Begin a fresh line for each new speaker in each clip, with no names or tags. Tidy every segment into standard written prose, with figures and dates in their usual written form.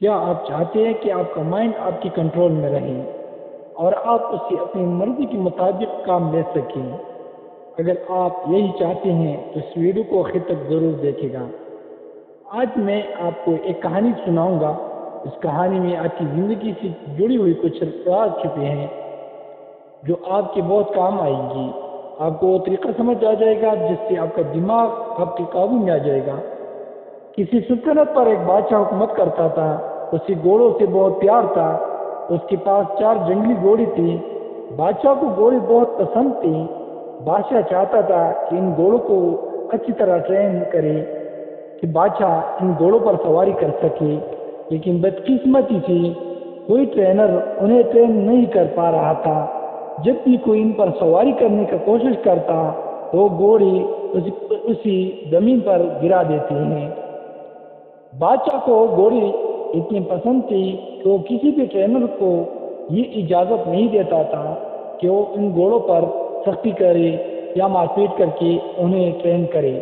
کیا آپ چاہتے ہیں کہ آپ کا مائنڈ آپ کی کنٹرول میں رہے اور آپ اس سے اپنی مرضی کے مطابق کام لے سکیں؟ اگر آپ یہی چاہتے ہیں تو اس ویڈیو کو آخر تک ضرور دیکھے گا۔ آج میں آپ کو ایک کہانی سناؤں گا۔ اس کہانی میں آپ کی زندگی سے جڑی ہوئی کچھ راز چھپے ہیں جو آپ کے بہت کام آئے گی۔ آپ کو وہ طریقہ سمجھ آ جائے گا جس سے آپ کا دماغ آپ کے قابو میں آ جائے گا۔ کسی سلطنت پر ایک بادشاہ حکومت کرتا تھا۔ اس کے گھوڑوں سے بہت پیار تھا۔ اس کے پاس 4 جنگلی گھوڑے تھی۔ بادشاہ کو گھوڑے بہت پسند تھی۔ بادشاہ چاہتا تھا کہ ان گھوڑوں کو اچھی طرح ٹرین کرے کہ بادشاہ ان گھوڑوں پر سواری کر سکے، لیکن بدقسمتی سے کوئی ٹرینر انہیں ٹرین نہیں کر پا رہا تھا۔ جب بھی کوئی ان پر سواری کرنے کی کوشش کرتا وہ گھوڑے اسی زمین پر گرا دیتے ہیں۔ بادشاہ کو گھوڑے اتنی پسند تھی کہ وہ کسی بھی ٹرینر کو یہ اجازت نہیں دیتا تھا کہ وہ ان گھوڑوں پر سختی کرے یا مار پیٹ کر کے انہیں ٹرین کرے۔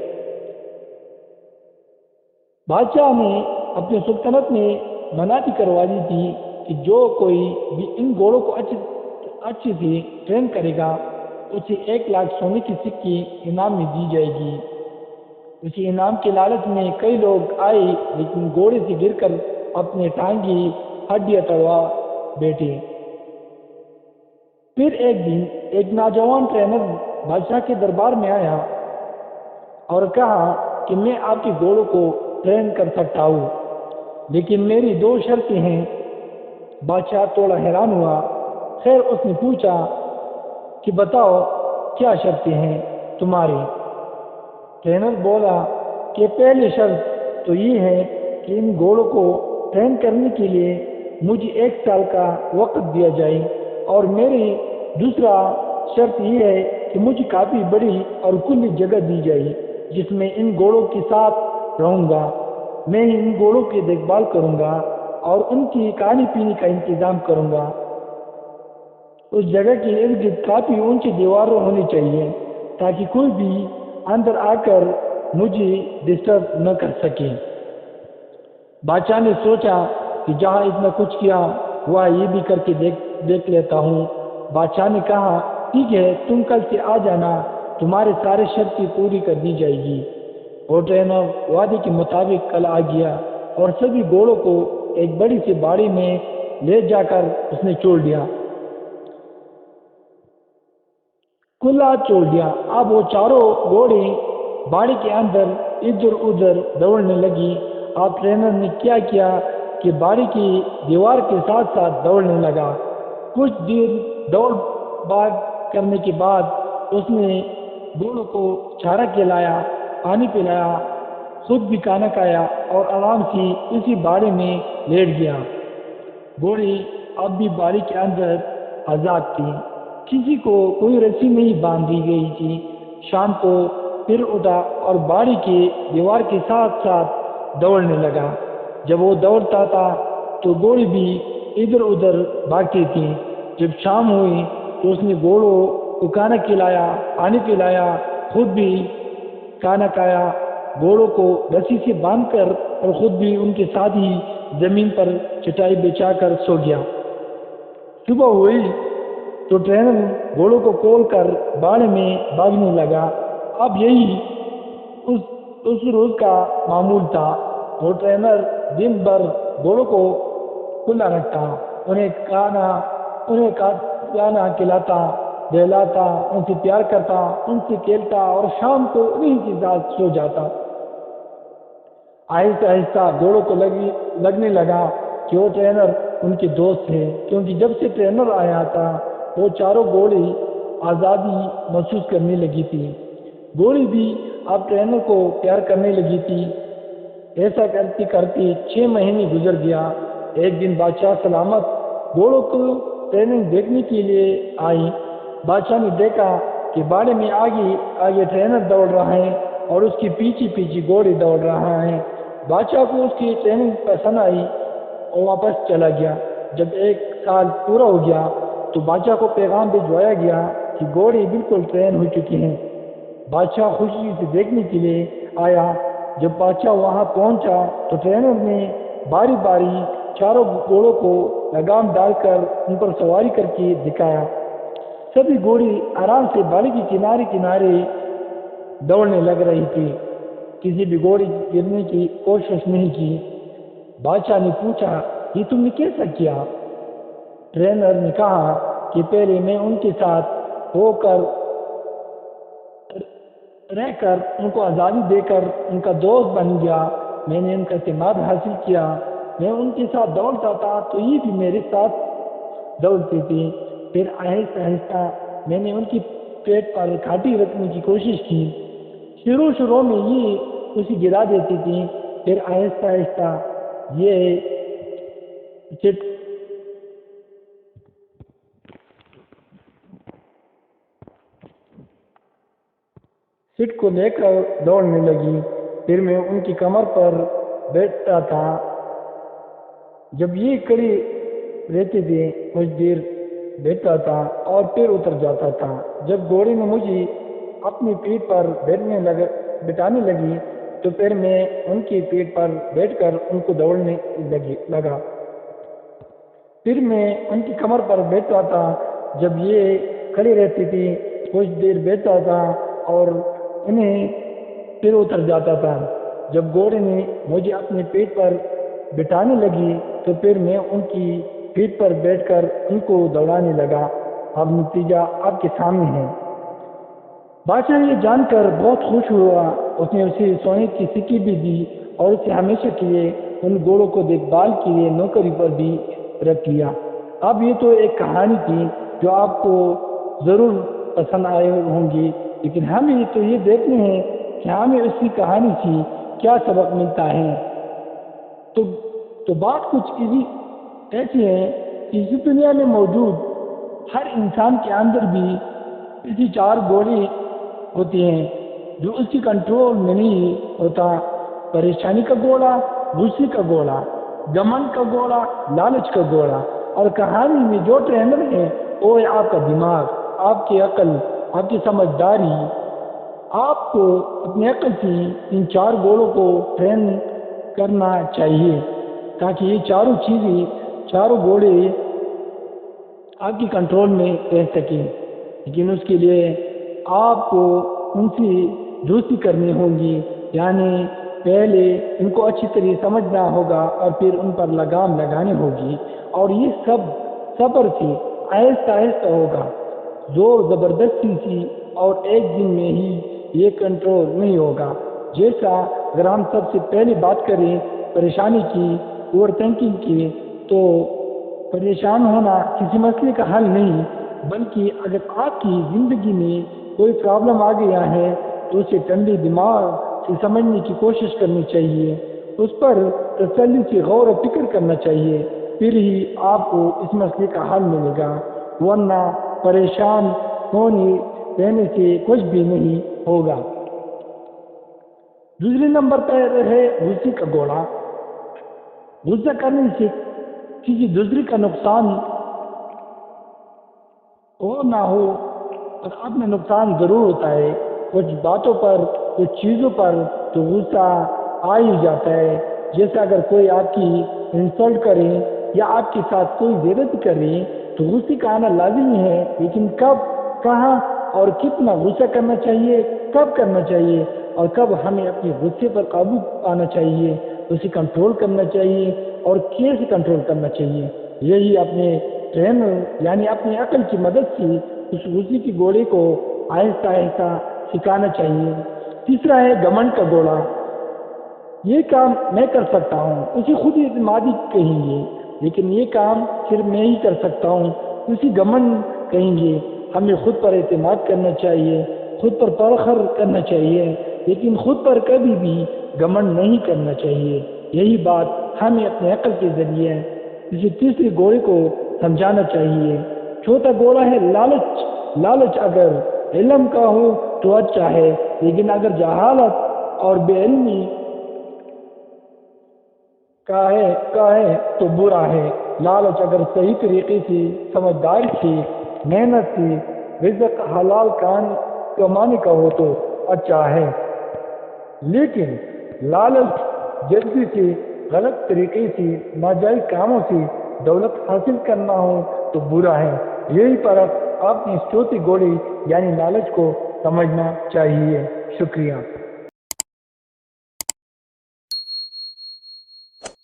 بادشاہ نے اپنی سلطنت میں مناتی کروا دی تھی کہ جو کوئی بھی ان گھوڑوں کو اچھی سے ٹرین کرے گا اسے 1 لاکھ سونے کی سکے انعام میں دی جائے گی۔ اسی انعام کے لالچ میں کئی لوگ آئے لیکن گھوڑے سے گر کر اپنے ٹانگیں ہڈیاں توڑوا بیٹھے۔ پھر ایک دن ایک نوجوان ٹرینر بادشاہ کے دربار میں آیا اور کہا کہ میں آپ کے گھوڑوں کو ٹرین کر سکتا ہوں، لیکن میری 2 شرطیں ہیں۔ بادشاہ تھوڑا حیران ہوا۔ خیر اس نے پوچھا کہ بتاؤ کیا شرطیں ہیں تمہاری؟ ٹرینر بولا کہ پہلی شرط تو یہ ہے کہ ان گھوڑوں کو ٹرین کرنے کے لیے مجھے 1 سال کا وقت دیا جائے، اور میری دوسرا شرط یہ ہے کہ مجھے کافی بڑی اور کھلی جگہ دی جائے جس میں ان گھوڑوں کے ساتھ رہوں گا۔ میں ان گھوڑوں کی دیکھ بھال کروں گا اور ان کی کھانے پینے کا انتظام کروں گا۔ اس جگہ کے ارد گرد کافی اونچی دیواریں ہونی چاہیے تاکہ کوئی بھی اندر آ کر مجھے ڈسٹرب نہ کر سکے۔ بادشاہ نے سوچا کہ جہاں اتنا کچھ کیا ہوا یہ بھی کر کے دیکھ لیتا ہوں۔ بادشاہ نے کہا ٹھیک ہے، تم کل سے آ جانا، تمہارے سارے شرطیں پوری کر دی جائے گی۔ وہ ٹرینر وعدے کے مطابق کل آ گیا اور سبھی گھوڑوں کو ایک بڑی سی باڑی میں لے جا کر اس نے چھوڑ دیا۔ کھلا چھوڑ دیا۔ اب وہ چاروں گھوڑے باڑی کے اندر ادھر ادھر دوڑنے لگی۔ اب ٹرینر نے کیا کیا کہ باڑی کی دیوار کے ساتھ ساتھ دوڑنے لگا۔ کچھ دیر دوڑ بھاگ کرنے کے بعد اس نے گھوڑوں کو چارہ کھلایا، پانی پلایا، خود بھی کھانا کھایا اور آرام سے اسی باڑی میں لیٹ گیا۔ گھوڑے اب بھی باڑی کے اندر آزاد تھی، کسی کو کوئی رسی نہیں باندھ دی گئی تھی۔ شام کو پھر اٹھا اور باڑی کی دیوار کے ساتھ ساتھ دوڑنے لگا۔ جب وہ دوڑتا تھا تو گھوڑے بھی ادھر ادھر بھاگتی تھیں۔ جب شام ہوئی تو اس نے گھوڑوں کو کھانا کھلایا، پانی پلایا، خود بھی کھانا کھایا، گھوڑوں کو رسی سے باندھ کر اور خود بھی ان کے ساتھ ہی زمین پر چٹائی بچھا کر سو گیا۔ صبح ہوئی تو ٹرینر گھوڑوں کو کھول کر باڑے میں بھاگنے لگا۔ اب یہی اس روز کا معمول تھا۔ وہ ٹرینر دن بھر گھوڑوں کو کھلا رکھتا، انہیں کھانا کھلاتا، دہلاتا، ان سے پیار کرتا، ان سے کھیلتا اور شام کو انہیں کے ساتھ سو جاتا۔ آہستہ آہستہ گھوڑوں کو لگنے لگا کہ وہ ٹرینر ان کے دوست ہے، کیونکہ جب سے ٹرینر آیا تھا وہ چاروں گھوڑے آزادی محسوس کرنے لگی تھی۔ گھوڑی بھی اب ٹرینر کو پیار کرنے لگی تھی۔ ایسا کرتے کرتے 6 مہینے گزر گیا۔ ایک دن بادشاہ سلامت گھوڑوں کو ٹریننگ دیکھنے کے لیے آئی۔ بادشاہ نے دیکھا کہ باڑے میں آگے ٹرینر دوڑ رہا ہے اور اس کے پیچھے پیچھے گھوڑے دوڑ رہا ہے۔ بادشاہ کو اس کی ٹریننگ پسند آئی اور واپس چلا گیا۔ جب 1 سال پورا ہو گیا تو بادشاہ کو پیغام بھجوایا گیا کہ گھوڑے بالکل ٹرین ہو چکے ہیں۔ بادشاہ خوشی سے دیکھنے کے لیے آیا۔ جب بادشاہ وہاں پہنچا تو ٹرینر نے باری باری چاروں گھوڑوں کو لگام ڈال کر ان پر سواری کر کے دکھایا۔ سبھی گھوڑی آرام سے بالی کے کنارے کنارے دوڑنے لگ رہی تھی، کسی بھی گھوڑی گرنے کی کوشش نہیں کی۔ بادشاہ نے پوچھا، یہ تم نے کیسا کیا؟ ٹرینر نے کہا کہ پہلے میں ان کے ساتھ رہ کر ان کو آزادی دے کر ان کا دوست بن گیا، میں نے ان کا اعتماد حاصل کیا، میں ان کے ساتھ دوڑتا تھا تو یہ بھی میرے ساتھ دوڑتی تھی، پھر آہستہ آہستہ میں نے ان کی پیٹ پر کھاٹی رکھنے کی کوشش کی، شروع میں یہ اسے گرا دیتی تھی، پھر آہستہ آہستہ یہ سٹ کو لے کر دوڑنے لگی، پھر میں ان کی کمر پر بیٹھتا تھا، جب یہ کڑی رہتی تھی کچھ دیر بیٹھتا تھا اور پھر اتر جاتا تھا۔ جب گھوڑے نے مجھے اپنی پیٹھ پر بٹھانے لگی تو پھر میں ان کی پیٹھ پر بیٹھ کر ان کو دوڑنے لگا، پھر میں ان کی کمر پر بیٹھتا تھا، جب یہ کھڑی رہتی تھی کچھ دیر بیٹھتا تھا اور انہیں پھر اتر جاتا تھا۔ جب گھوڑے نے مجھے اپنی پیٹھ پر بٹھانے لگی تو پھر میں ان کی پیٹھ پر بیٹھ کر ان کو دوڑانے لگا۔ اب نتیجہ آپ کے سامنے ہے۔ بادشاہ یہ جان کر بہت خوش ہوا، اس نے اسے سونے کی سکھی بھی دی اور اسے ہمیشہ کے لیے ان گھوڑوں کو دیکھ بھال کے لیے نوکری پر بھی رکھ لیا۔ اب یہ تو ایک کہانی تھی جو آپ کو ضرور پسند آئے ہوں گی، لیکن ہمیں تو یہ دیکھنے ہیں کہ ہمیں اس کی کہانی سے کیا سبق ملتا ہے۔ تو بات کچھ ایسی ہے کہ اس دنیا میں موجود ہر انسان کے اندر بھی اسی 4 گھوڑے ہوتی ہیں جو اس کی کنٹرول میں نہیں ہوتا۔ پریشانی کا گھوڑا، غصے کا گھوڑا، گھمنڈ کا گھوڑا، لالچ کا گھوڑا، اور کہانی میں جو ٹرینر ہے وہ ہے آپ کا دماغ، آپ کی عقل، آپ کی سمجھداری۔ آپ کو اپنی عقل سے ان 4 گھوڑوں کو ٹرین کرنا چاہیے تاکہ یہ چاروں گھوڑے آپ کی کنٹرول میں رہ سکیں، لیکن اس کے لیے آپ کو ان سے دوستی کرنی ہوگی، یعنی پہلے ان کو اچھی طرح سمجھنا ہوگا اور پھر ان پر لگام لگانی ہوگی، اور یہ سب صبر سے آہستہ آہستہ ہوگا، زور زبردستی سے اور ایک دن میں ہی یہ کنٹرول نہیں ہوگا۔ جیسا اگر ہم سب سے پہلے بات کریں پریشانی کی، اوور تھنکنگ کی، تو پریشان ہونا کسی مسئلے کا حل نہیں، بلکہ اگر آپ کی زندگی میں کوئی پرابلم آ گیا ہے تو اسے ٹھنڈے دماغ سے سمجھنے کی کوشش کرنی چاہیے، اس پر تسلی سے غور و فکر کرنا چاہیے، پھر ہی آپ کو اس مسئلے کا حل ملے گا، ورنہ پریشان ہونے رہنے سے کچھ بھی نہیں ہوگا۔ دوسرے نمبر پر ہے غصے کا گھوڑا۔ غصہ کرنے سے کسی دوسرے کا نقصان ہو نہ ہو اور اپنا نقصان ضرور ہوتا ہے، کچھ باتوں پر، کچھ چیزوں پر تو غصہ آ ہی جاتا ہے، جیسے اگر کوئی آپ کی انسلٹ کرے یا آپ کے ساتھ کوئی زیادتی کرے تو غصے کا آنا لازمی ہے، لیکن کب، کہاں اور کتنا غصہ کرنا چاہیے، کب کرنا چاہیے اور کب ہمیں اپنے غصے پر قابو پانا چاہیے، اسے کنٹرول کرنا چاہیے اور کیسے کنٹرول کرنا چاہیے، یہی اپنے ٹرینر یعنی اپنی عقل کی مدد سے اس غصے کی گھوڑے کو آہستہ آہستہ سکھانا چاہیے۔ تیسرا ہے گھمنڈ کا گھوڑا۔ یہ کام میں کر سکتا ہوں، اسے خود اعتمادی کہیں گے، لیکن یہ کام صرف میں ہی کر سکتا ہوں، اسی گھمنڈ کہیں گے۔ ہمیں خود پر اعتماد کرنا چاہیے، خود پر فخر کرنا چاہیے، لیکن خود پر کبھی بھی گھمنڈ نہیں کرنا چاہیے۔ یہی بات ہمیں اپنے عقل کے ذریعے کسی تیسرے گھوڑے کو سمجھانا چاہیے۔ چوتھا گھوڑا ہے لالچ۔ لالچ اگر علم کا ہو تو اچھا ہے، لیکن اگر جہالت اور بے علمی کا ہے تو برا ہے۔ لالچ اگر صحیح طریقے سے، سمجھداری سے، محنت سے رزق حلال کمانے کا ہو تو اچھا ہے، لیکن لالچ جلدی سے غلط طریقے سے ناجائز کاموں سے دولت حاصل کرنا ہو تو برا ہے۔ یہی فرق آپ نے اس چوتھے گھوڑے یعنی لالچ کو سمجھنا چاہیے۔ شکریہ۔